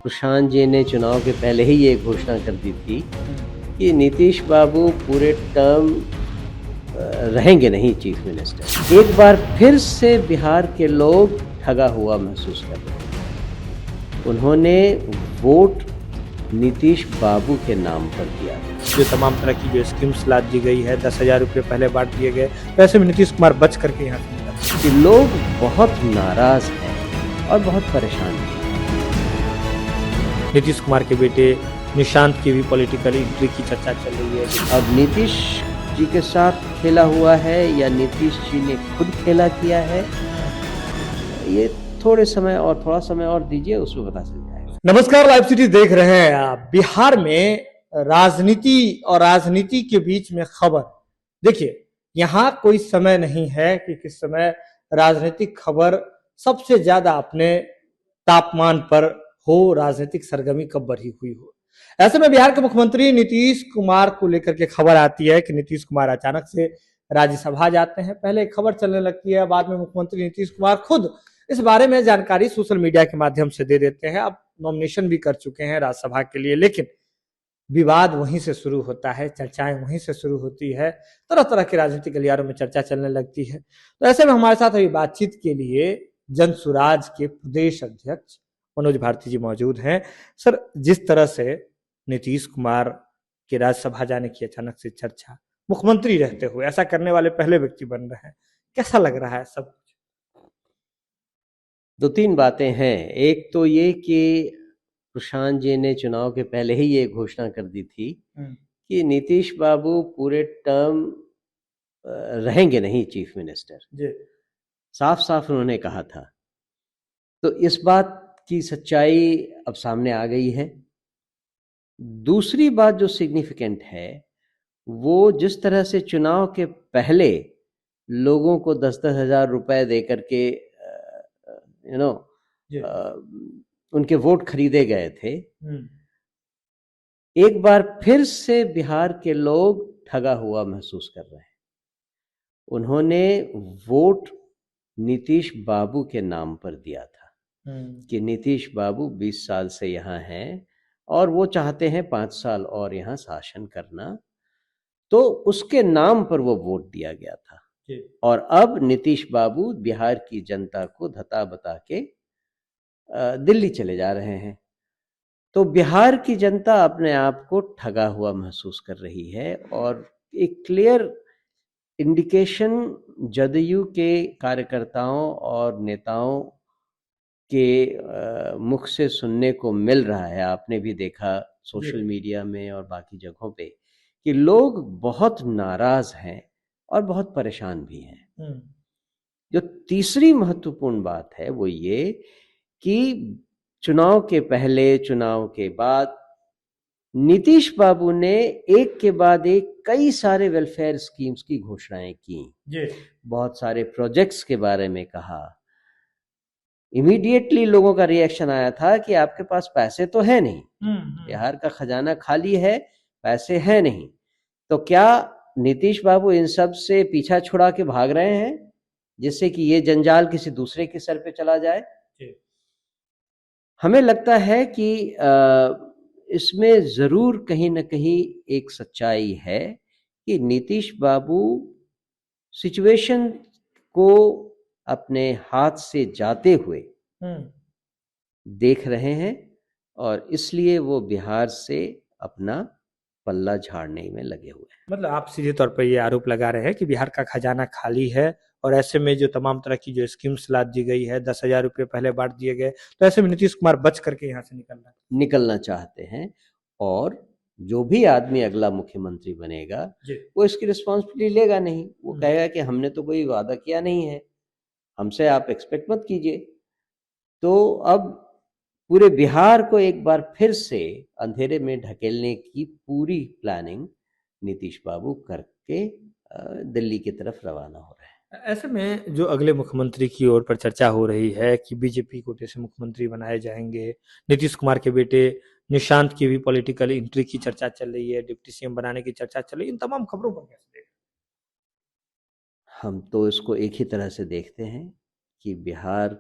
प्रशांत जी ने चुनाव के पहले ही ये घोषणा कर दी थी कि नीतीश बाबू पूरे टर्म रहेंगे नहीं चीफ मिनिस्टर। एक बार फिर से बिहार के लोग ठगा हुआ महसूस कर रहे हैं। उन्होंने वोट नीतीश बाबू के नाम पर दिया। जो तमाम तरह की जो स्कीम्स ला दी गई है, 10,000 रुपये पहले बांट दिए गए, तो ऐसे में नीतीश कुमार बच करके यहाँ से निकला। कि लोग बहुत नाराज हैं और बहुत परेशान हैं। नीतीश कुमार के बेटे निशांत की भी पॉलिटिकल एंट्री की चर्चा चल रही है। अब नीतीश जी के साथ खेला हुआ है या नीतीश जी ने खुद खेला किया है, ये थोड़ा समय और दीजिए, उसमें पता चल जाएगा। नमस्कार, लाइव सिटी देख रहे हैं आप। बिहार में राजनीति और राजनीति के बीच में खबर, देखिए यहाँ कोई समय नहीं है कि किस समय राजनीतिक खबर सबसे ज्यादा अपने तापमान पर हो, राजनीतिक सरगर्मी कब बढ़ी हुई हो। ऐसे में बिहार के मुख्यमंत्री नीतीश कुमार को लेकर के खबर आती है कि नीतीश कुमार अचानक से राज्यसभा जाते हैं। पहले एक खबर चलने लगती है, बाद में मुख्यमंत्री नीतीश कुमार खुद इस बारे में जानकारी सोशल मीडिया के माध्यम से दे देते हैं। अब नॉमिनेशन भी कर चुके हैं राज्यसभा के लिए, लेकिन विवाद वहीं से शुरू होता है, चर्चाएं वहीं से शुरू होती है, तरह तरह के राजनीतिक गलियारों में चर्चा चलने लगती है। तो ऐसे में हमारे साथ अभी बातचीत के लिए जन सुराज के प्रदेश अध्यक्ष मनोज भारती जी मौजूद हैं। सर, जिस तरह से नीतीश कुमार के राज्यसभा जाने की अचानक से चर्चा, मुख्यमंत्री रहते हुए ऐसा करने वाले पहले व्यक्ति बन रहे हैं, कैसा लग रहा है सब? दो तीन बातें हैं। एक तो ये कि प्रशांत जी ने चुनाव के पहले ही ये घोषणा कर दी थी कि नीतीश बाबू पूरे टर्म रहेंगे नहीं चीफ मिनिस्टर। जी। साफ साफ उन्होंने कहा था। तो इस बात की सच्चाई अब सामने आ गई है। दूसरी बात जो सिग्निफिकेंट है, वो जिस तरह से चुनाव के पहले लोगों को 10-10 हजार रुपए दे करके उनके वोट खरीदे गए थे, एक बार फिर से बिहार के लोग ठगा हुआ महसूस कर रहे हैं। उन्होंने वोट नीतीश बाबू के नाम पर दिया था कि नीतीश बाबू 20 साल से यहाँ हैं और वो चाहते हैं 5 साल और यहाँ शासन करना, तो उसके नाम पर वो वोट दिया गया था। और अब नीतीश बाबू बिहार की जनता को धता बता के दिल्ली चले जा रहे हैं। तो बिहार की जनता अपने आप को ठगा हुआ महसूस कर रही है और एक क्लियर इंडिकेशन जदयू के कार्यकर्ताओं और नेताओं के मुख से सुनने को मिल रहा है। आपने भी देखा सोशल मीडिया में और बाकी जगहों पे कि लोग बहुत नाराज हैं और बहुत परेशान भी हैं। जो तीसरी महत्वपूर्ण बात है वो ये कि चुनाव के पहले, चुनाव के बाद नीतीश बाबू ने एक के बाद एक कई सारे वेलफेयर स्कीम्स की घोषणाएं की, बहुत सारे प्रोजेक्ट्स के बारे में कहा। इमीडिएटली लोगों का रिएक्शन आया था कि आपके पास पैसे तो है नहीं, बिहार का खजाना खाली है, पैसे हैं नहीं, तो क्या नीतीश बाबू इन सब से पीछा छुड़ा के भाग रहे हैं जिससे कि ये जंजाल किसी दूसरे के सर पे चला जाए? हमें लगता है कि इसमें जरूर कहीं ना कहीं एक सच्चाई है कि नीतीश बाबू सिचुएशन को अपने हाथ से जाते हुए देख रहे हैं और इसलिए वो बिहार से अपना पल्ला झाड़ने में लगे हुए हैं। मतलब आप सीधे तौर पर ये आरोप लगा रहे हैं कि बिहार का खजाना खाली है और ऐसे में जो तमाम तरह की जो स्कीम्स ला दी गई है, 10,000 रुपये पहले बांट दिए गए, तो ऐसे में नीतीश कुमार बच करके यहाँ से निकलना चाहते हैं और जो भी आदमी अगला मुख्यमंत्री बनेगा वो इसकी रिस्पॉन्सिबिलिटी लेगा नहीं। वो कहेगा कि हमने तो कोई वादा किया नहीं है, हमसे आप एक्सपेक्ट मत कीजिए। तो अब पूरे बिहार को एक बार फिर से अंधेरे में ढकेलने की पूरी प्लानिंग नीतीश बाबू करके दिल्ली की तरफ रवाना हो रहे हैं। ऐसे में जो अगले मुख्यमंत्री की ओर पर चर्चा हो रही है कि बीजेपी कोटे से मुख्यमंत्री बनाए जाएंगे, नीतीश कुमार के बेटे निशांत की भी पॉलिटिकल एंट्री की चर्चा चल रही है, डिप्टी सीएम बनाने की चर्चा चल रही है, इन तमाम खबरों पर कैसे देख? हम तो इसको एक ही तरह से देखते हैं कि बिहार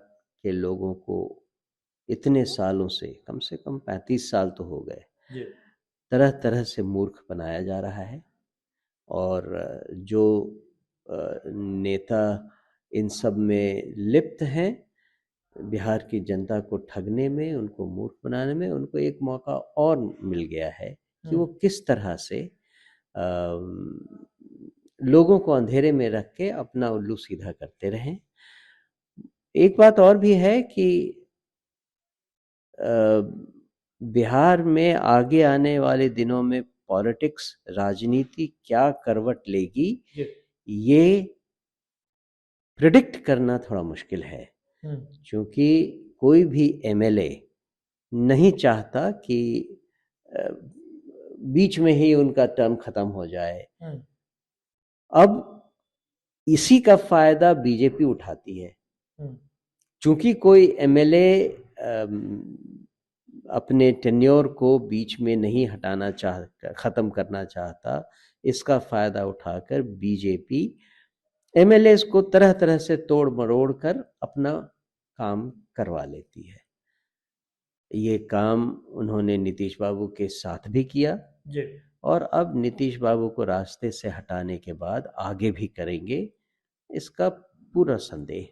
के लोगों को इतने सालों से कम 35 साल तो हो गए, तरह तरह से मूर्ख बनाया जा रहा है। और जो नेता इन सब में लिप्त हैं, बिहार की जनता को ठगने में, उनको मूर्ख बनाने में, उनको एक मौका और मिल गया है कि वो किस तरह से लोगों को अंधेरे में रख के अपना उल्लू सीधा करते रहें। एक बात और भी है कि बिहार में आगे आने वाले दिनों में पॉलिटिक्स, राजनीति क्या करवट लेगी, ये प्रिडिक्ट करना थोड़ा मुश्किल है, क्योंकि कोई भी एमएलए नहीं चाहता कि बीच में ही उनका टर्म खत्म हो जाए। अब इसी का फायदा बीजेपी उठाती है, क्योंकि कोई एमएलए अपने टेन्योर को बीच में नहीं हटाना खत्म करना चाहता। इसका फायदा उठाकर बीजेपी एमएलएस को तरह तरह से तोड़ मरोड़ कर अपना काम करवा लेती है। ये काम उन्होंने नीतीश बाबू के साथ भी किया जी। और अब नीतीश बाबू को रास्ते से हटाने के बाद आगे भी करेंगे, इसका पूरा संदेह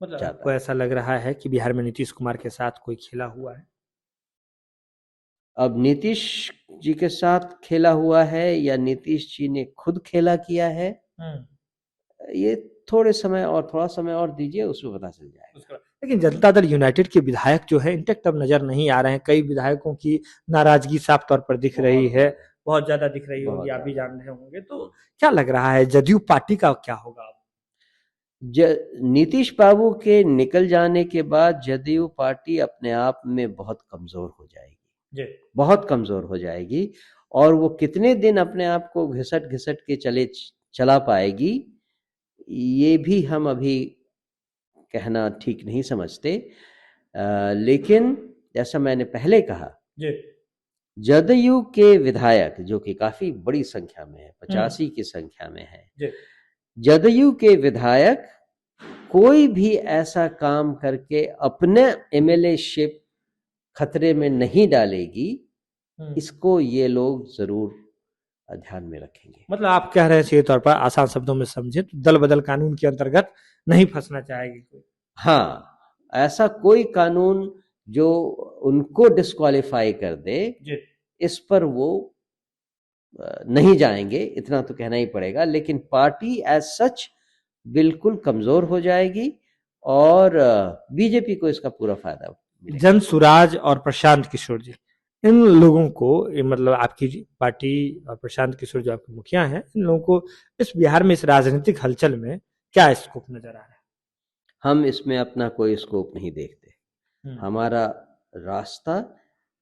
मतलब आपको ऐसा लग रहा है कि बिहार में नीतीश कुमार के साथ कोई खेला हुआ है? अब नीतीश जी के साथ खेला हुआ है या नीतीश जी ने खुद खेला किया है, ये थोड़ा समय और दीजिए, उसमें पता चल जाएगा। लेकिन जनता दल यूनाइटेड के विधायक जो है इंटेक्ट अब नजर नहीं आ रहे हैं। कई विधायकों की नाराजगी साफ तौर पर दिख रही है, बहुत ज्यादा दिख रही होगी, आप भी जान रहे होंगे। तो क्या लग रहा है जदयू पार्टी का क्या होगा? नीतीश बाबू के निकल जाने के बाद जदयू पार्टी अपने आप में बहुत कमजोर हो जाएगी, बहुत कमजोर हो जाएगी। और वो कितने दिन अपने आप को घिसट घिसट के चला पाएगी, ये भी हम अभी कहना ठीक नहीं समझते। लेकिन जैसा मैंने पहले कहा, जदयू के विधायक जो कि काफी बड़ी संख्या में है, 85 की संख्या में है, जदयू के विधायक कोई भी ऐसा काम करके अपने एमएलए-शिप खतरे में नहीं डालेगी, इसको ये लोग जरूर ध्यान में रखेंगे। मतलब आप कह रहे हैं सीधे तौर पर, आसान शब्दों में समझे तो दल बदल कानून के अंतर्गत नहीं फंसना चाहेगी कोई। हाँ, ऐसा कोई कानून जो उनको डिस्क्वालीफाई कर दे, इस पर वो नहीं जाएंगे, इतना तो कहना ही पड़ेगा। लेकिन पार्टी एज सच बिल्कुल कमजोर हो जाएगी और बीजेपी को इसका पूरा फायदा। जनसुराज और प्रशांत किशोर जी, इन लोगों को, मतलब आपकी पार्टी और प्रशांत किशोर जो आपके मुखिया हैं, इन लोगों को इस बिहार में इस राजनीतिक हलचल में क्या स्कोप नजर आ रहा है? हम इसमें अपना कोई स्कोप नहीं देखते। हमारा रास्ता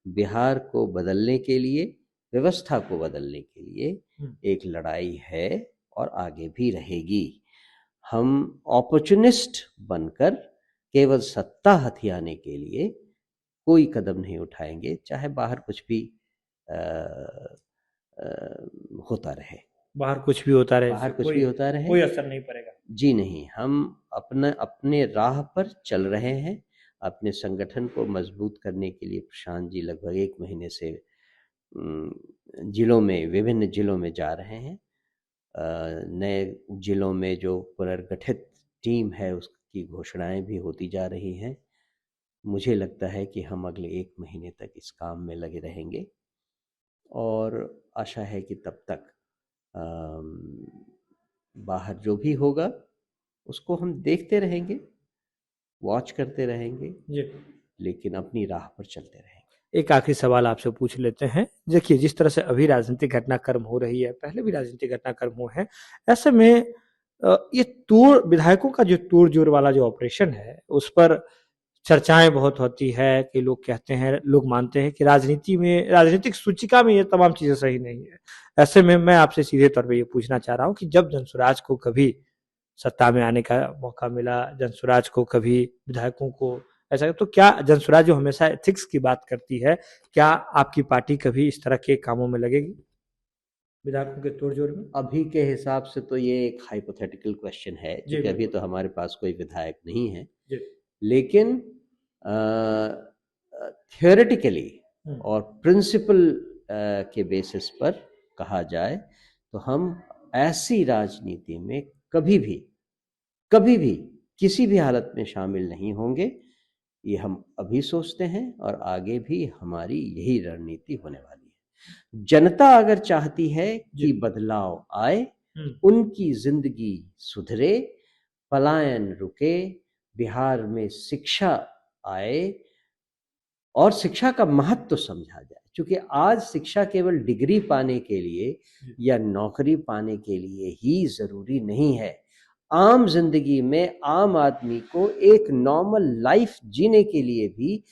बिहार को बदलने के लिए, व्यवस्था को बदलने के लिए एक लड़ाई है और आगे भी रहेगी। हम अपॉर्चुनिस्ट बनकर केवल सत्ता हथियाने के लिए कोई कदम नहीं उठाएंगे, चाहे बाहर कुछ भी होता रहे। बाहर कुछ भी होता रहे, बाहर कुछ भी होता रहे, कोई असर नहीं पड़ेगा। जी नहीं, हम अपने राह पर चल रहे हैं। अपने संगठन को मजबूत करने के लिए प्रशांत जी लगभग 1 महीने से विभिन्न जिलों में जा रहे हैं। नए जिलों में जो पुनर्गठित टीम है उसकी घोषणाएं भी होती जा रही हैं। मुझे लगता है कि हम अगले 1 महीने तक इस काम में लगे रहेंगे और आशा है कि तब तक बाहर जो भी होगा उसको हम देखते रहेंगे, वॉच करते रहेंगे, लेकिन अपनी राह पर चलते रहेंगे। एक आखिरी सवाल आपसे पूछ लेते हैं। देखिए, जिस तरह से अभी राजनीतिक घटनाक्रम हो रही है, पहले भी राजनीतिक घटनाक्रम हुए हैं, ऐसे में ये विधायकों का जो तोड़ जोड़ वाला जो ऑपरेशन है, उस पर चर्चाएं बहुत होती है कि लोग कहते हैं, लोग मानते हैं कि राजनीतिक सूचिका में ये तमाम चीजें सही नहीं है। ऐसे में मैं आपसे सीधे तौर पे ये पूछना चाह रहा हूँ कि जब जनसुराज को कभी सत्ता में आने का मौका मिला, जनसुराज को कभी विधायकों को ऐसा, तो क्या जनसुराज जो हमेशा एथिक्स की बात करती है, क्या आपकी पार्टी कभी इस तरह के कामों में लगेगी विधायकों के तोड़जोड़ में? अभी के हिसाब से तो ये एक हाइपोथेटिकल क्वेश्चन है, क्योंकि अभी तो हमारे पास कोई विधायक नहीं है। लेकिन थियोरेटिकली और प्रिंसिपल के बेसिस पर कहा जाए तो हम ऐसी राजनीति में कभी भी किसी भी हालत में शामिल नहीं होंगे। ये हम अभी सोचते हैं और आगे भी हमारी यही रणनीति होने वाली है। जनता अगर चाहती है कि बदलाव आए, उनकी जिंदगी सुधरे, पलायन रुके, बिहार में शिक्षा आए और शिक्षा का महत्व समझा जाए, क्योंकि आज शिक्षा केवल डिग्री पाने के लिए या नौकरी पाने के लिए ही जरूरी नहीं है। आम जिंदगी में आम आदमी को एक नॉर्मल लाइफ जीने के लिए भी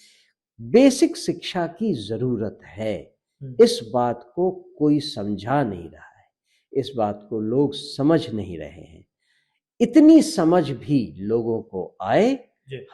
बेसिक शिक्षा की जरूरत है। इस बात को कोई समझा नहीं रहा है, इस बात को लोग समझ नहीं रहे हैं। इतनी समझ भी लोगों को आए,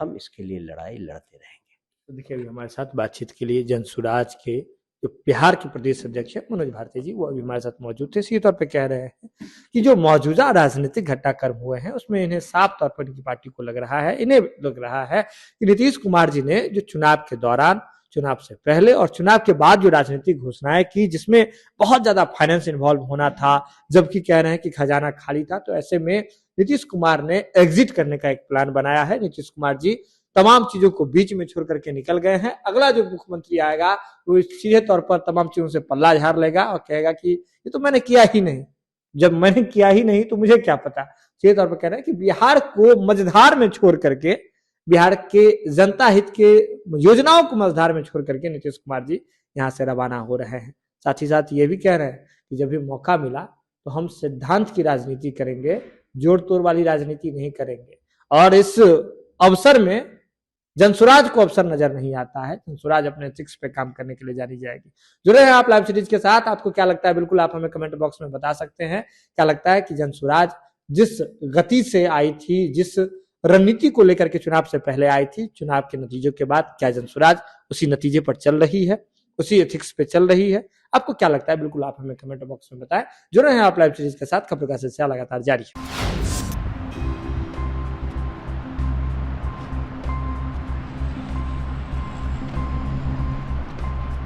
हम इसके लिए लड़ाई लड़ते रहेंगे। तो देखिए, अभी हमारे साथ बातचीत के लिए जनसुराज के जो बिहार के प्रदेश अध्यक्ष है मनोज भारती जी, वो अभी हमारे साथ मौजूद थे। इसी तौर पे कह रहे हैं कि जो मौजूदा राजनीतिक घटनाक्रम हुए हैं उसमें इन्हें साफ तौर पर इनकी पार्टी को लग रहा है, इन्हें लग रहा है कि नीतीश कुमार जी ने जो चुनाव के दौरान, चुनाव से पहले और चुनाव के बाद जो राजनीतिक घोषणाएं की, जिसमें बहुत ज्यादा फाइनेंस इन्वॉल्व होना था, जबकि कह रहे हैं कि खजाना खाली था, तो ऐसे में नीतीश कुमार ने एग्जिट करने का एक प्लान बनाया है। नीतीश कुमार जी तमाम चीजों को बीच में छोड़ करके निकल गए हैं। अगला जो मुख्यमंत्री आएगा वो सीधे तौर पर तमाम चीजों से पल्ला झाड़ लेगा और कहेगा कि ये तो मैंने किया ही नहीं, जब मैंने किया ही नहीं तो मुझे क्या पता। सीधे तौर पर कह रहे हैं कि बिहार को मझधार में छोड़ करके, बिहार के जनता हित के योजनाओं को मझधार में छोड़ करके नीतीश कुमार जी यहाँ से रवाना हो रहे हैं। साथ ही साथ ये भी कह रहे हैं कि जब भी मौका मिला तो हम सिद्धांत की राजनीति करेंगे, जोड़ तोड़ वाली राजनीति नहीं करेंगे। और इस अवसर में जनसुराज को अवसर नजर नहीं आता है। जनसुराज अपने एथिक्स पे काम करने के लिए जानी जाएगी। जुड़े हैं आप लाइव सीरीज के साथ। आपको क्या लगता है, बिल्कुल आप हमें कमेंट बॉक्स में बता सकते हैं। क्या लगता है कि जनसुराज जिस गति से आई थी, जिस रणनीति को लेकर के चुनाव से पहले आई थी, चुनाव के नतीजों के बाद क्या जनसुराज उसी नतीजे पर चल रही है, उसी एथिक्स पे चल रही है? आपको क्या लगता है, बिल्कुल आप हमें कमेंट बॉक्स में बताएं। जुड़े हैं आप लाइव सीरीज के साथ। खबरों का सिलसिला लगातार जारी है।